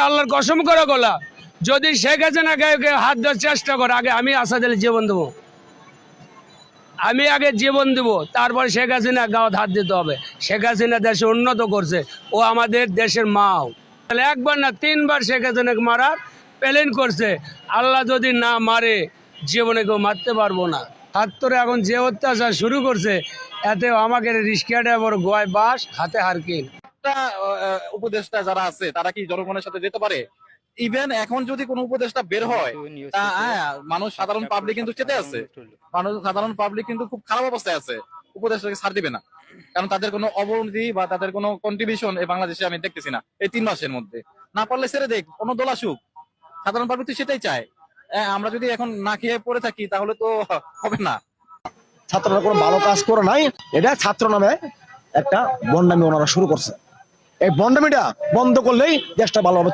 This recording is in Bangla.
আল্লাহর কসম করে গোলা, যদি শেখ হাসিনা গায়ে হাত দেওয়ার চেষ্টা করে, আগে আমি আসাদ আলী জীবন দেবো, আমি আগে জীবন দেবো, তারপর শেখ হাসিনা গাঁত হাত দিতে হবে। শেখ হাসিনা দেশে উন্নত করছে, ও আমাদের দেশের মাও। তাহলে একবার না 3বার শেখ হাসিনাকে মারার প্ল্যান করছে। আল্লাহ যদি না মারে, জীবনে কেউ মারতে পারবো না। ছাত্ররা এখন যে অত্যাচার শুরু করছে, এতে আমাকে রিস্কা ড্রাইভার গয় বাস হাতে হারকিন। উপদেষ্টা যারা আছে তারা কি জনগণের সাথে যেতে পারে? ইভেন এখন যদি কোনো উপদেষ্টা বের হয়, মানুষ সাধারণ পাবলিক কিন্তু চেতে আছে, সাধারণ পাবলিক কিন্তু খুব খারাপ অবস্থায় আছে, উপদেষ্টাকে ছাড় দিবে না। কারণ তাদের কোনো অবনতি বা তাদের কোনো কন্ট্রিবিউশন এই বাংলাদেশে আমি দেখতেছি না এই 3 মাসের মধ্যে। না পারলে ছেড়ে দেখ, কোনো দোল আসুক, সাধারণ পাবলিক তো সেটাই চায়। আমরা যদি এখন না খেয়ে পড়ে থাকি তাহলে তো হবে না। ছাত্ররা কোনো ভালো কাজ করে নাই, এটা ছাত্র নামে একটা বন্ডামি ওনারা শুরু করছে। এই বন্ডামিটা বন্ধ করলেই দেশটা ভালো হবে।